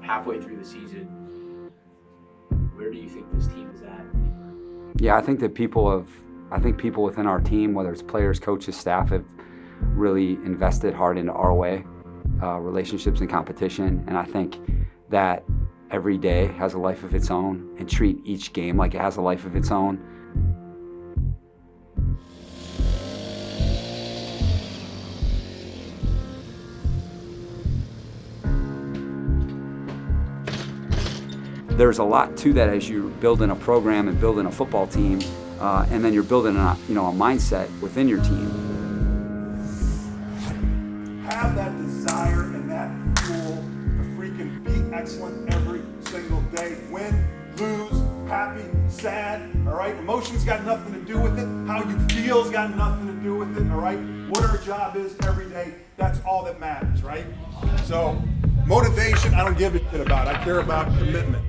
halfway through the season, where do you think this team is at? Yeah, I think people within our team, whether it's players, coaches, staff, have really invested hard into ROA, relationships and competition. And I think that every day has a life of its own, and treat each game like it has a life of its own. There's a lot to that as you're building a program and building a football team, and then you're building a mindset within your team. Have that desire and that fuel to freaking be excellent every single day. Win, lose, happy, sad, all right? Emotions got nothing to do with it. How you feel's got nothing to do with it, all right? What our job is every day, that's all that matters, right? So, motivation, I don't give a shit about. I care about commitment.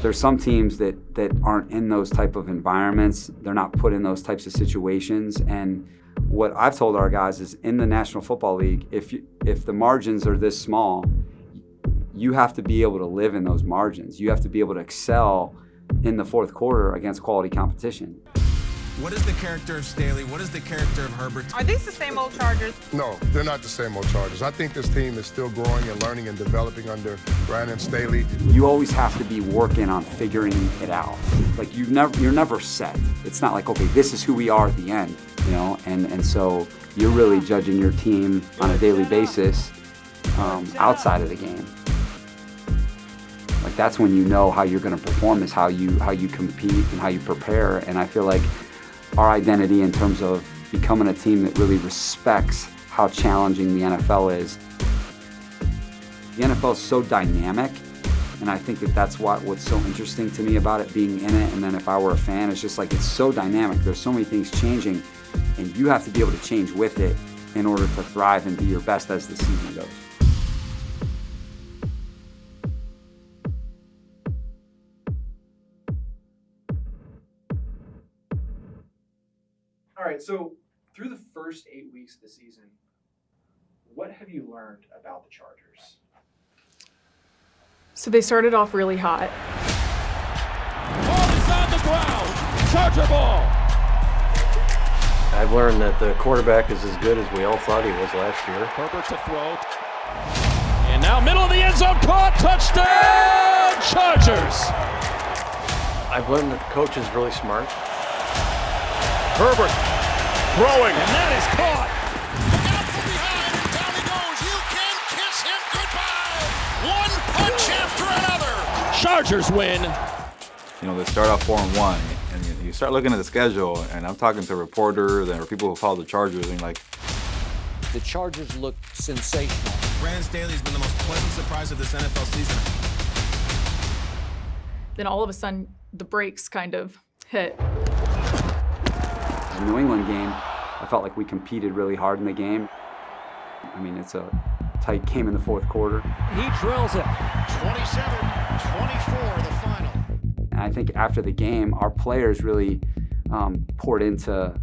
There's some teams that aren't in those type of environments. They're not put in those types of situations. And what I've told our guys is, in the National Football League, if the margins are this small, you have to be able to live in those margins. You have to be able to excel in the fourth quarter against quality competition. What is the character of Staley? What is the character of Herbert? Are these the same old Chargers? No, they're not the same old Chargers. I think this team is still growing and learning and developing under Brandon Staley. You always have to be working on figuring it out. Like you're never set. It's not like, okay, this is who we are at the end, and so you're really judging your team on a daily basis outside of the game. Like that's when you know how you're going to perform, is how you compete and how you prepare. And I feel like our identity in terms of becoming a team that really respects how challenging the NFL is. The NFL is so dynamic, and I think that's what's so interesting to me about it, being in it. And then if I were a fan, it's just like it's so dynamic. There's so many things changing, and you have to be able to change with it in order to thrive and be your best as the season goes. All right, so through the first 8 weeks of the season, what have you learned about the Chargers? So they started off really hot. Ball is on the ground. Charger ball. I've learned that the quarterback is as good as we all thought he was last year. Herbert to throw. And now middle of the end zone, caught, touchdown, Chargers. I've learned that the coach is really smart. Herbert throwing, and that is caught. Look out from behind, and down he goes. You can kiss him goodbye. One punch after another. Chargers win. They start off 4-1, and you start looking at the schedule, and I'm talking to reporters and people who follow the Chargers, and like, the Chargers look sensational. Brandon Staley's been the most pleasant surprise of this NFL season. Then all of a sudden, the brakes kind of hit. The New England game, I felt like we competed really hard in the game. I mean, it's a tight game in the fourth quarter. He drills it. 27-24, the final. And I think after the game, our players really poured into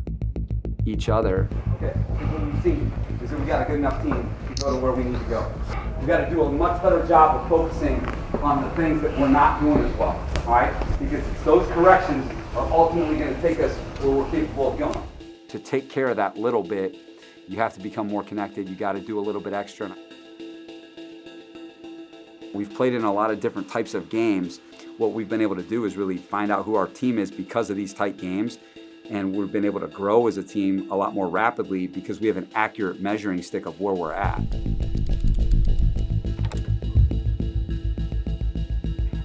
each other. Okay, what we've seen is that we got a good enough team to go to where we need to go. We got to do a much better job of focusing on the things that we're not doing as well, all right? Because it's those corrections are ultimately going to take us where we're capable of going. To take care of that little bit, you have to become more connected. You got to do a little bit extra. We've played in a lot of different types of games. What we've been able to do is really find out who our team is because of these tight games. And we've been able to grow as a team a lot more rapidly because we have an accurate measuring stick of where we're at.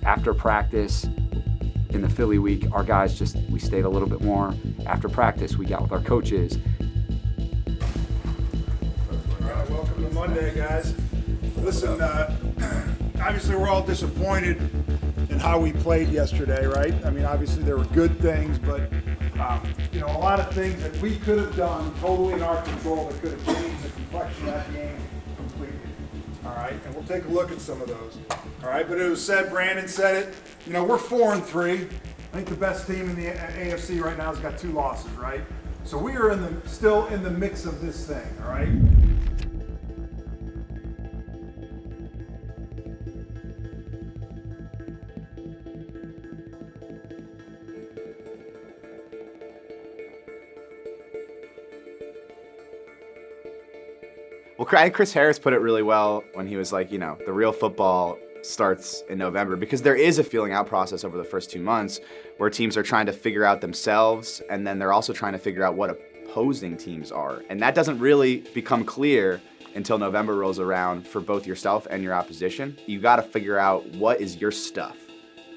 After practice, in the Philly week, our guys we stayed a little bit more. After practice, we got with our coaches. All right, welcome to Monday, guys. Listen, obviously we're all disappointed in how we played yesterday, right? I mean, obviously there were good things, but a lot of things that we could have done totally in our control that could have changed the complexion of that game completely. All right, and we'll take a look at some of those. All right, but it was said, Brandon said it, we're 4-3. I think the best team in the AFC right now has got 2 losses, right? So we are still in the mix of this thing, all right? Well, Chris Harris put it really well when he was like, the real football starts in November, because there is a feeling out process over the first 2 months where teams are trying to figure out themselves, and then they're also trying to figure out what opposing teams are. And that doesn't really become clear until November rolls around for both yourself and your opposition. You got to figure out what is your stuff.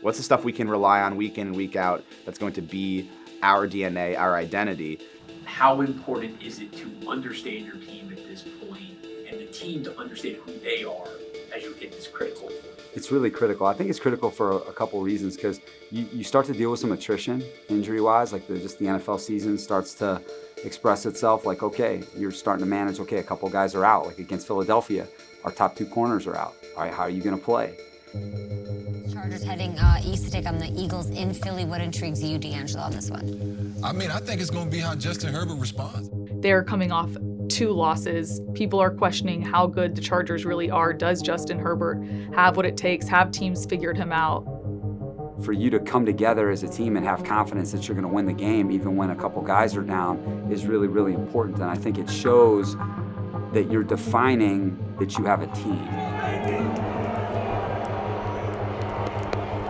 What's the stuff we can rely on week in and week out that's going to be our DNA, our identity. How important is it to understand your team at this point and the team to understand who they are as you hit this critical point? It's really critical. I think it's critical for a couple reasons, because you start to deal with some attrition injury-wise, like just the NFL season starts to express itself, like, okay, you're starting to manage, okay, a couple guys are out, like against Philadelphia, our top 2 corners are out. All right, how are you gonna play? Chargers heading east to take on the Eagles in Philly. What intrigues you, D'Angelo, on this one? I think it's going to be how Justin Herbert responds. They're coming off 2 losses. People are questioning how good the Chargers really are. Does Justin Herbert have what it takes? Have teams figured him out? For you to come together as a team and have confidence that you're going to win the game, even when a couple guys are down, is really, really important. And I think it shows that you're defining that you have a team.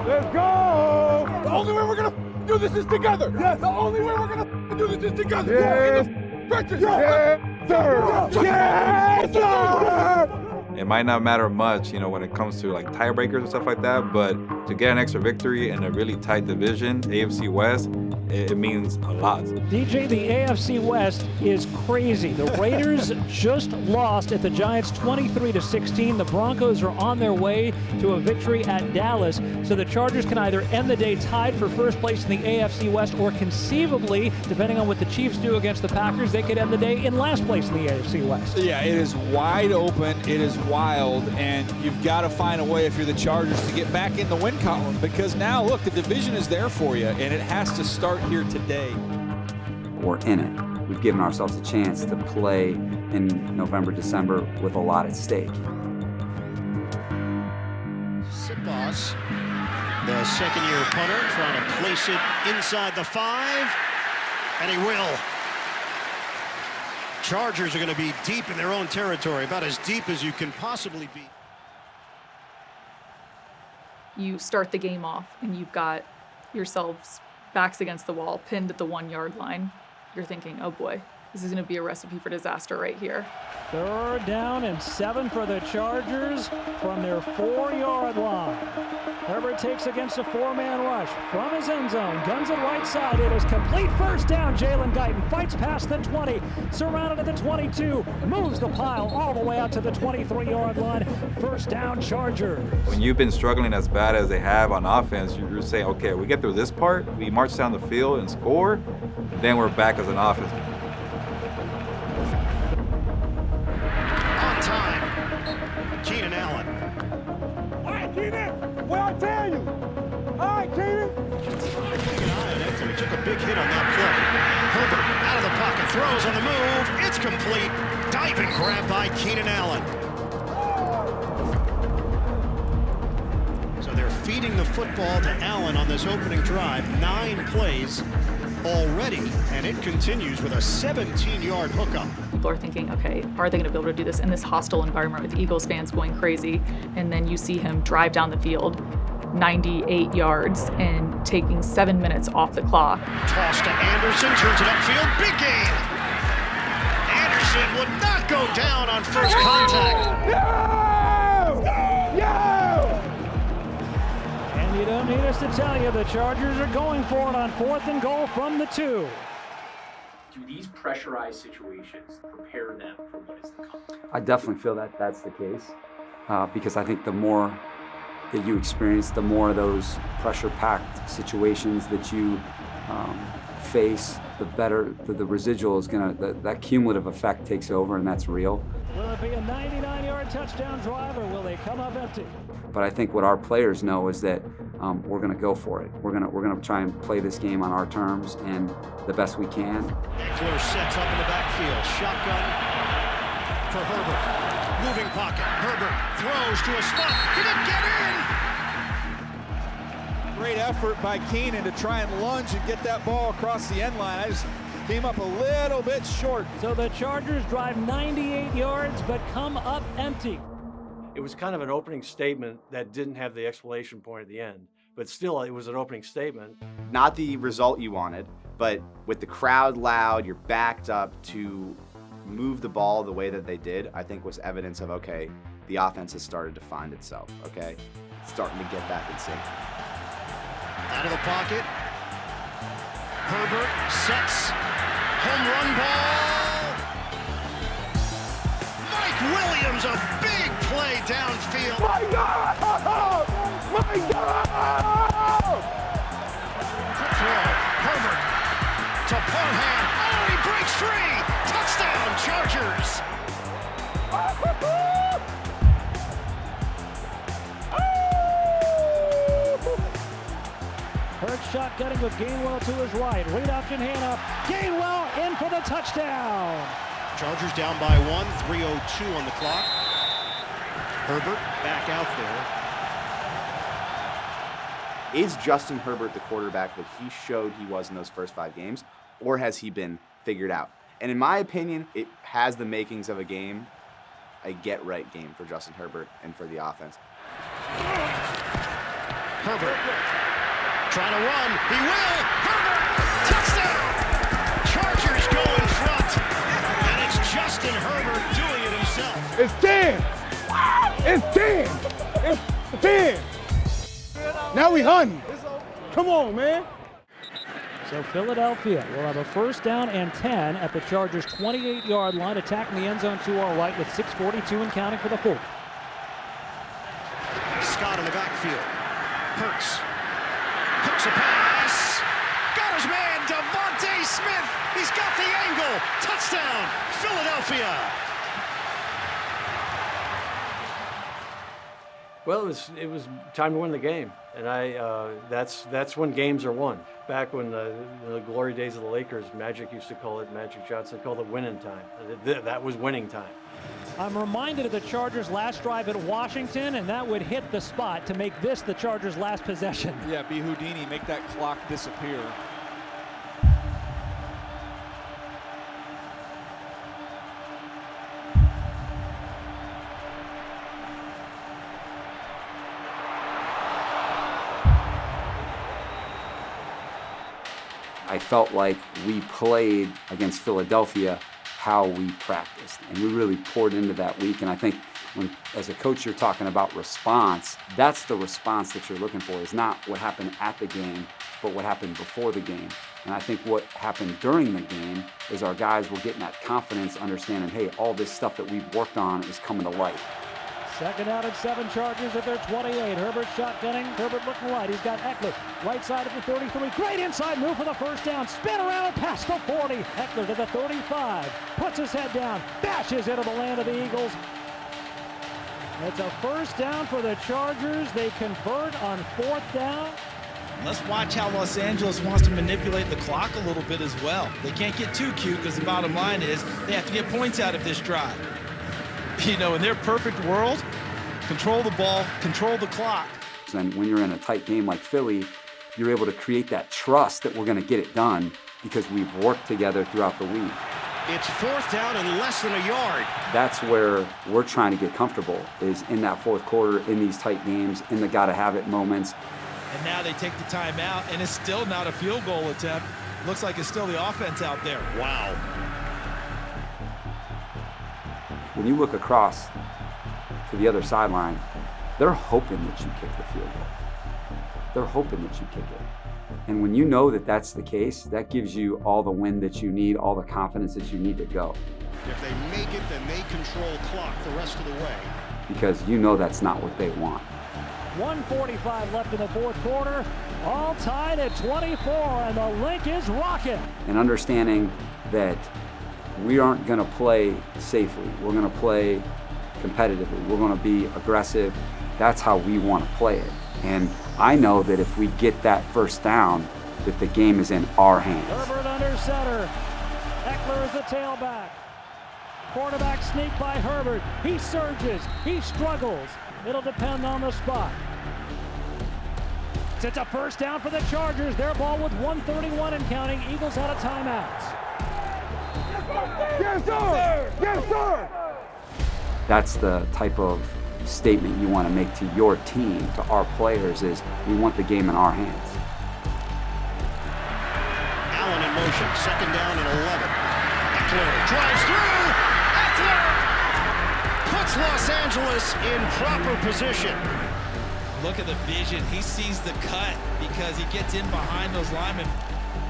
Let's go! The only way we're gonna do this is together. Yes. The only way we're gonna do this is together. Yes. Yes, sir. Yes, sir. It might not matter much, when it comes to like tiebreakers and stuff like that, but to get an extra victory in a really tight division, AFC West, it means a lot. DJ, the AFC West is crazy. The Raiders just lost at the Giants 23-16. The Broncos are on their way to a victory at Dallas. So the Chargers can either end the day tied for first place in the AFC West, or conceivably, depending on what the Chiefs do against the Packers, they could end the day in last place in the AFC West. Yeah, it is wide open. It is wild, and you've got to find a way, if you're the Chargers, to get back in the win column, because now, look, the division is there for you, and it has to start here today. We're in it. We've given ourselves a chance to play in November, December with a lot at stake. Sipos, the second-year punter, trying to place it inside the 5, and he will. Chargers are going to be deep in their own territory, about as deep as you can possibly be. You start the game off and you've got yourselves backs against the wall, pinned at the 1-yard line. You're thinking, oh boy, this is going to be a recipe for disaster right here. 3rd down and 7 for the Chargers from their 4-yard line. Herbert takes against a 4-man rush from his end zone. Guns it right side. It is complete. First down. Jalen Guyton fights past the 20. Surrounded at the 22. Moves the pile all the way out to the 23-yard line. First down, Chargers. When you've been struggling as bad as they have on offense, you're saying, okay, we get through this part, we march down the field and score, then we're back as an offense. On time, Keenan Allen. All right, Keenan, what I tell you? All right, Keenan. Keep an eye on it, so he took a big hit on that play. Herbert out of the pocket, throws on the move. It's complete. Diving grab by Keenan Allen. So they're feeding the football to Allen on this opening drive. 9 plays already, and it continues with a 17-yard hookup. People are thinking, okay, are they going to be able to do this in this hostile environment with Eagles fans going crazy? And then you see him drive down the field 98 yards and taking 7 minutes off the clock. Toss to Anderson, turns it upfield, big gain. Anderson would not go down on first contact. And you don't need us to tell you, the Chargers are going for it on 4th and goal from the 2. Do these pressurized situations prepare them for what is to come? I definitely feel that that's the case, because I think the more that you experience, the more of those pressure-packed situations that you face, the better the residual is that cumulative effect takes over, and that's real. Will it be a 99-yard touchdown drive, or will they come up empty? But I think what our players know is that we're going to go for it. We're going to try and play this game on our terms and the best we can. Eckler sets up in the backfield. Shotgun for Herbert. Moving pocket. Herbert throws to a spot. He didn't get in! Great effort by Keenan to try and lunge and get that ball across the end line. Came up a little bit short. So the Chargers drive 98 yards but come up empty. It was kind of an opening statement that didn't have the exclamation point at the end, but still it was an opening statement. Not the result you wanted, but with the crowd loud, you're backed up to move the ball the way that they did, I think was evidence of, okay, the offense has started to find itself, okay? It's starting to get back in sync. Out of the pocket. Herbert sets. Home run ball. Mike Williams, a big play downfield. My God! My God! Throw. Herbert to Parham. Oh, he breaks free. Touchdown, Chargers. Hurts shotgunning with Gainwell to his right. Read option hand up. Gainwell in for the touchdown. Chargers down by 1, 3:02 on the clock. Herbert back out there. Is Justin Herbert the quarterback that he showed he was in those first 5 games, or has he been figured out? And in my opinion, it has the makings of a get-right game for Justin Herbert and for the offense. Herbert trying to run. He will. Herbert, touchdown. Chargers go in front. And it's Justin Herbert doing it himself. It's 10. It's 10. It's 10. Now we hunting. Come on, man. So Philadelphia will have a first down and 10 at the Chargers' 28-yard line, attacking the end zone to our right with 6:42 and counting for the fourth. Scott in the backfield. Hurts. Hooks a pass. Got his man, Devontae Smith. He's got the angle. Touchdown, Philadelphia. Well, it was time to win the game, and that's when games are won. Back when the glory days of the Lakers, Magic used to call it, Magic Johnson called it winning time. That was winning time. I'm reminded of the Chargers' last drive at Washington, and that would hit the spot to make this the Chargers' last possession. Yeah, be Houdini, make that clock disappear. I felt like we played against Philadelphia how we practiced, and we really poured into that week. And I think when, as a coach, you're talking about response, that's the response that you're looking for, is not what happened at the game, but what happened before the game. And I think what happened during the game is our guys were getting that confidence, understanding, hey, all this stuff that we've worked on is coming to light. Second out and 7, Chargers at their 28. Herbert shotgunning. Herbert looking right. He's got Eckler right side of the 33. Great inside move for the first down. Spin around past the 40. Eckler to the 35. Puts his head down. Bashes into the land of the Eagles. It's a first down for the Chargers. They convert on 4th down. Let's watch how Los Angeles wants to manipulate the clock a little bit as well. They can't get too cute because the bottom line is they have to get points out of this drive. You know, in their perfect world, control the ball, control the clock. And when you're in a tight game like Philly, you're able to create that trust that we're going to get it done because we've worked together throughout the week. It's 4th down and less than a yard. That's where we're trying to get comfortable, is in that 4th quarter, in these tight games, in the gotta-have-it moments. And now they take the timeout, and it's still not a field goal attempt. Looks like it's still the offense out there. Wow. When you look across to the other sideline, they're hoping that you kick the field goal. They're hoping that you kick it. And when you know that that's the case, that gives you all the wind that you need, all the confidence that you need to go. If they make it, then they control clock the rest of the way. Because you know that's not what they want. 1:45 left in the 4th quarter. All tied at 24, and the Link is rocking. And understanding that we aren't going to play safely. We're going to play competitively. We're going to be aggressive. That's how we want to play it. And I know that if we get that first down, that the game is in our hands. Herbert under center. Eckler is the tailback. Quarterback sneak by Herbert. He surges. He struggles. It'll depend on the spot. It's a first down for the Chargers. Their ball with 1:31 and counting. Eagles out of timeouts. Yes, sir! Yes, sir! That's the type of statement you want to make to your team, to our players, is we want the game in our hands. Allen in motion, 2nd down and 11. Eckler drives through. Eckler puts Los Angeles in proper position. Look at the vision. He sees the cut because he gets in behind those linemen.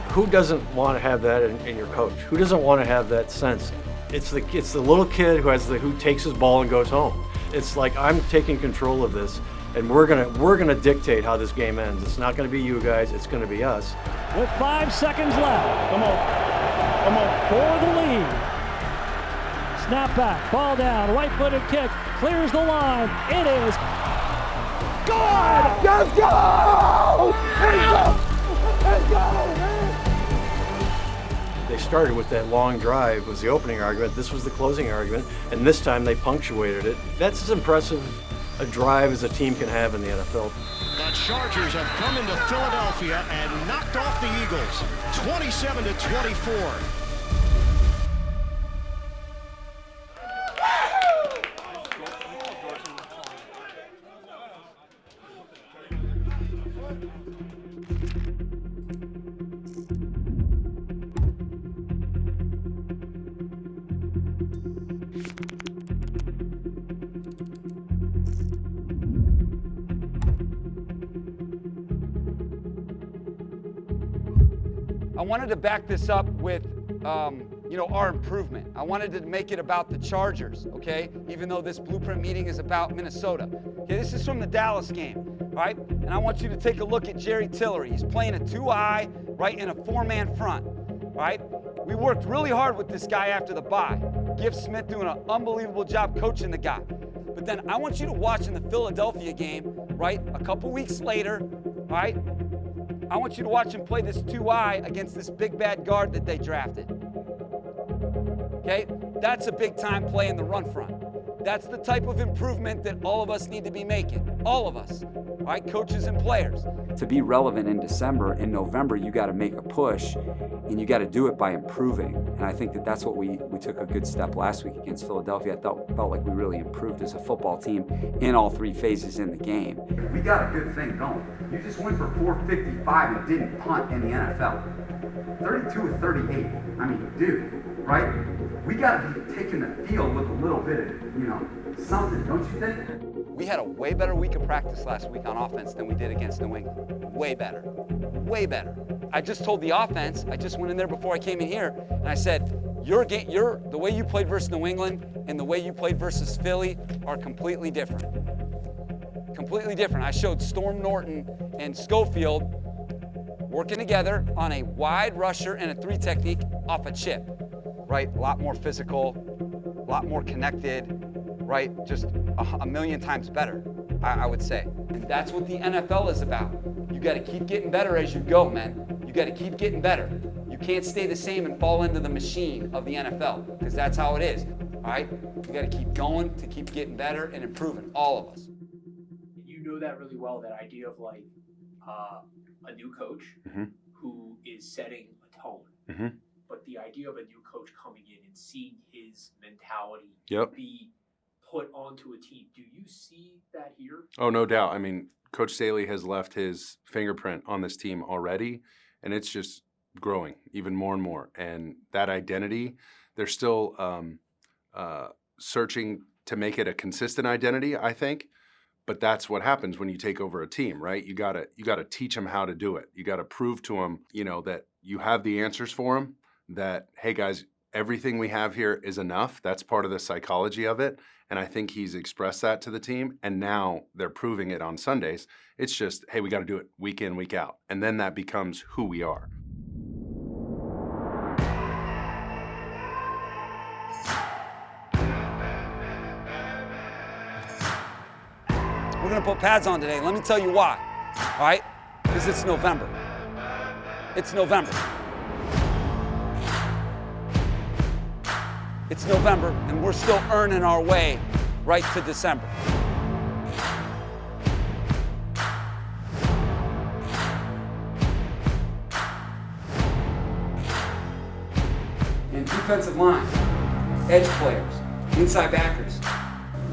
Who doesn't want to have that in your coach? Who doesn't want to have that sense? It's the little kid who takes his ball and goes home. It's like, I'm taking control of this, and we're gonna dictate how this game ends. It's not gonna be you guys, it's gonna be us. With 5 seconds left. Come on. For the lead. Snap back, ball down, right-footed kick, clears the line. It is good! Let's go! Let's go, man! They started with that long drive, was the opening argument. This was the closing argument, and this time they punctuated it. That's as impressive a drive as a team can have in the NFL. The Chargers have come into Philadelphia and knocked off the Eagles, 27-24. I wanted to back this up with, our improvement. I wanted to make it about the Chargers, okay? Even though this blueprint meeting is about Minnesota. Okay, this is from the Dallas game, all right? And I want you to take a look at Jerry Tillery. He's playing a 2-eye, right, in a 4-man front, all right? We worked really hard with this guy after the bye. Giff Smith doing an unbelievable job coaching the guy. But then I want you to watch in the Philadelphia game, right, a couple weeks later, all right? I want you to watch him play this 2-eye against this big bad guard that they drafted. Okay? That's a big time play in the run front. That's the type of improvement that all of us need to be making. All of us. All right? Coaches and players. To be relevant in December, in November, you got to make a push, and you got to do it by improving. And I think that's what we took a good step last week against Philadelphia. I felt like we really improved as a football team in all 3 phases in the game. We got a good thing going. You just went for 455 and didn't punt in the NFL. 32 of 38. I mean, dude, right? We got to be taking the field with a little bit of, something, don't you think? We had a way better week of practice last week on offense than we did against New England. Way better. Way better. I just told the offense, I just went in there before I came in here, and I said, the way you played versus New England and the way you played versus Philly are completely different. Completely different. I showed Storm Norton and Schofield working together on a wide rusher and a 3 technique off a chip, right? A lot more physical, a lot more connected, right? Just a million times better, I would say. And that's what the NFL is about. You got to keep getting better as you go, man. You got to keep getting better. You can't stay the same and fall into the machine of the NFL, because that's how it is, all right? You got to keep going to keep getting better and improving, all of us. You know that really well, that idea of like a new coach who is setting a tone. But the idea of a new coach coming in and seeing his mentality be put onto a team. Do you see that here? Oh, no doubt. I mean, Coach Staley has left his fingerprint on this team already, and it's just growing even more and more. And that identity, they're still searching to make it a consistent identity, I think. But that's what happens when you take over a team, right? You gotta teach them how to do it. You gotta prove to them, that you have the answers for them. That, hey guys, everything we have here is enough. That's part of the psychology of it. And I think he's expressed that to the team. And now they're proving it on Sundays. It's just, hey, we got to do it week in, week out. And then that becomes who we are. We're going to put pads on today. Let me tell you why. All right? Because it's November. It's November. It's November, and we're still earning our way right to December. In defensive line, edge players, inside backers.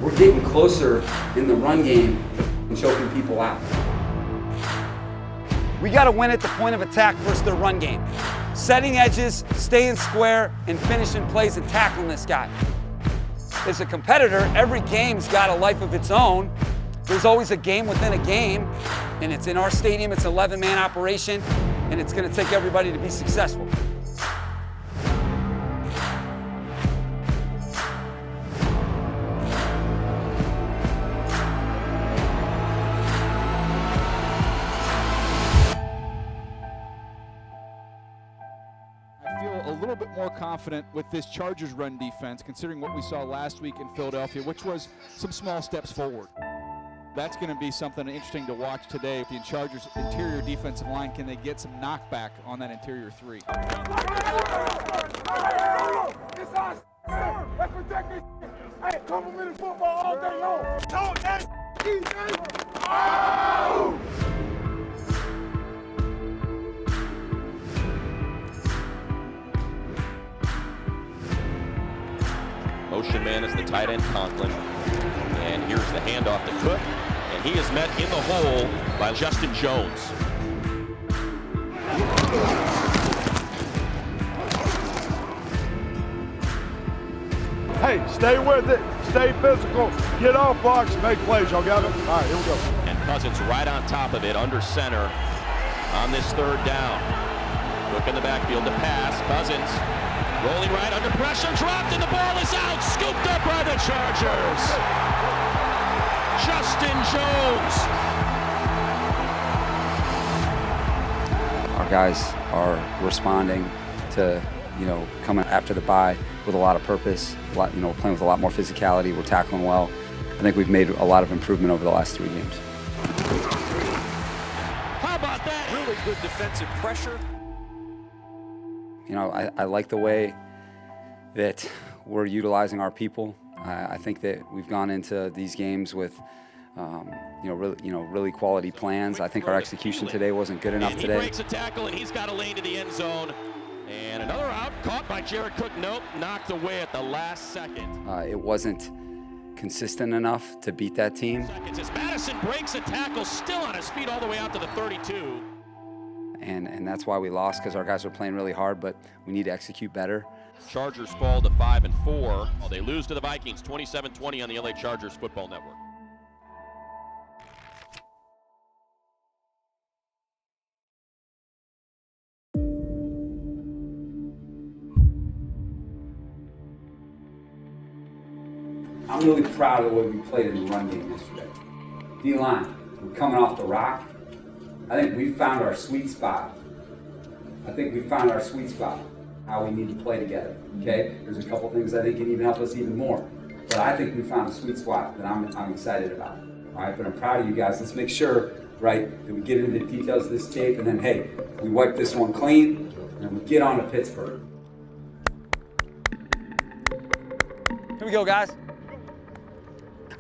We're getting closer in the run game to choking people out. We got to win at the point of attack versus their run game. Setting edges, staying square, and finishing plays and tackling this guy. As a competitor, every game's got a life of its own. There's always a game within a game, and it's in our stadium, it's an 11-man operation, and it's gonna take everybody to be successful. A little bit more confident with this Chargers run defense, considering what we saw last week in Philadelphia, which was some small steps forward. That's going to be something interesting to watch today. The Chargers' interior defensive line, can they get some knockback on that interior three? It's us. Let's protect this. Hey, complimented football all day long. Talk that easy. Oh! Motion man is the tight end, Conklin. And here's the handoff to Cook. And he is met in the hole by Justin Jones. Hey, stay with it. Stay physical. Get off blocks. Make plays. Y'all got it? All right, here we go. And Cousins right on top of it, under center on this third down. Cook in the backfield to pass. Cousins rolling right under pressure, dropped, and the ball is out. Scooped up by the Chargers. Justin Jones. Our guys are responding to, coming after the bye with a lot of purpose. Playing with a lot more physicality. We're tackling well. I think we've made a lot of improvement over the last 3 games. How about that? Really good defensive pressure. I like the way that we're utilizing our people. I think that we've gone into these games with, really quality plans. I think our execution today wasn't good enough today. He breaks a tackle and he's got a lane to the end zone. And another out, caught by Jared Cook. Nope, knocked away at the last second. It wasn't consistent enough to beat that team. As Madison breaks a tackle, still on his feet all the way out to the 32. And that's why we lost, because our guys are playing really hard, but we need to execute better. Chargers fall to 5-4. They lose to the Vikings 27-20 on the LA Chargers Football Network. I'm really proud of the way we played in the run game yesterday. D-line, we're coming off the rock. I think we found our sweet spot. How we need to play together, okay? There's a couple things I think can even help us even more. But I think we found a sweet spot that I'm excited about. All right, but I'm proud of you guys. Let's make sure, right, that we get into the details of this tape, and then, hey, we wipe this one clean, and we get on to Pittsburgh. Here we go, guys.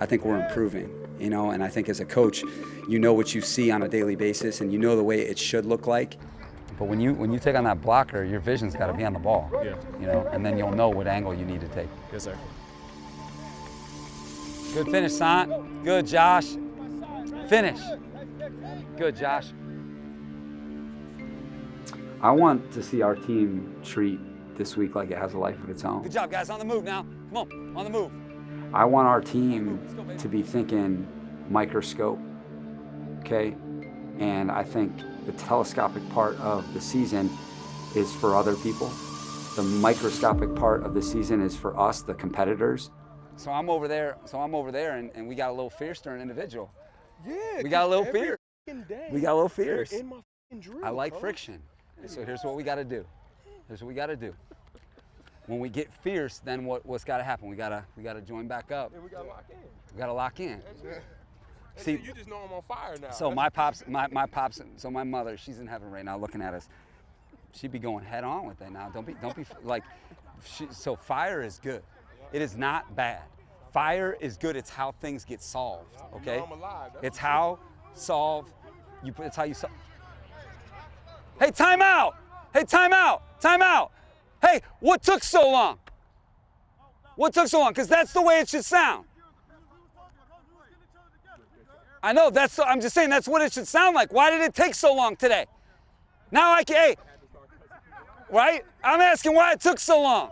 I think we're improving, and I think as a coach, you know what you see on a daily basis, and you know the way it should look like. But when you take on that blocker, your vision's got to be on the ball. Yeah. And then you'll know what angle you need to take. Yes, sir. Good finish, Sant. Good, Josh. Finish. Good, Josh. I want to see our team treat this week like it has a life of its own. Good job, guys. On the move now. Come on the move. I want our team to be thinking microscope, okay? And I think the telescopic part of the season is for other people. The microscopic part of the season is for us, the competitors. So I'm over there, and we got a little fierce during individual. Yeah. We got a little fear. We got a little fierce. In my drill, I like friction. So here's what we got to do. When we get fierce, then what's got to happen? We gotta join back up. Yeah, we gotta lock in. We gotta lock in. See, you just know I'm on fire now. So my pops, so my mother, she's in heaven right now looking at us. She'd be going head on with that now. Don't be like. So fire is good. It is not bad. Fire is good. It's how things get solved. Okay. I'm alive. It's how solve. It's how you solve. Hey, time out! Hey, time out! Time out! Hey, what took so long? What took so long? Because that's the way it should sound. I know, I'm just saying that's what it should sound like. Why did it take so long today? Now I can, hey, right? I'm asking why it took so long.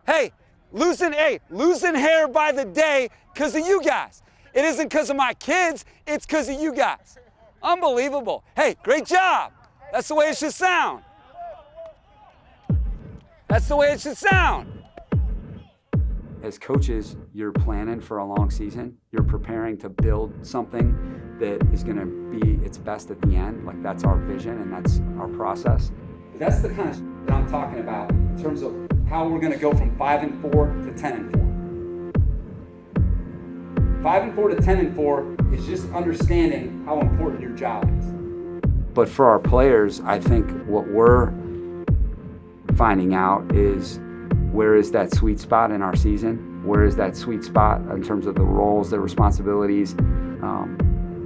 Hey, losing hair by the day because of you guys. It isn't because of my kids, it's because of you guys. Unbelievable. Hey, great job. That's the way it should sound. That's the way it should sound. As coaches, you're planning for a long season. You're preparing to build something that is going to be its best at the end. Like, that's our vision and that's our process. That's the kind of that I'm talking about in terms of how we're going to go from 5-4 to 10-4. 5-4 to 10-4 is just understanding how important your job is. But for our players, I think what we're finding out is, where is that sweet spot in our season? Where is that sweet spot in terms of the roles, the responsibilities?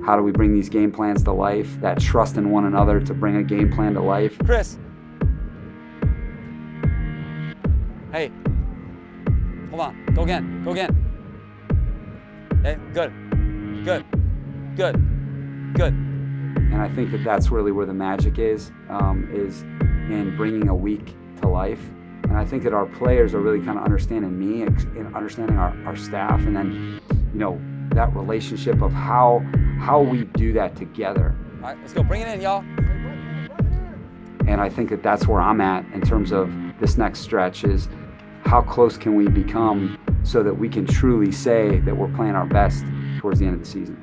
How do we bring these game plans to life? That trust in one another to bring a game plan to life. Chris. Hey. Hold on. Go again. Go again. Okay. Good. Good. Good. Good. And I think that that's really where the magic is in bringing a week to life. And I think that our players are really kind of understanding me and understanding our staff, and then, you know, that relationship of how we do that together. All right, let's go. Bring it in, y'all. And I think that that's where I'm at in terms of this next stretch, is how close can we become so that we can truly say that we're playing our best towards the end of the season.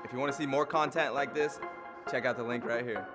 If you want to see more content like this, check out the link right here.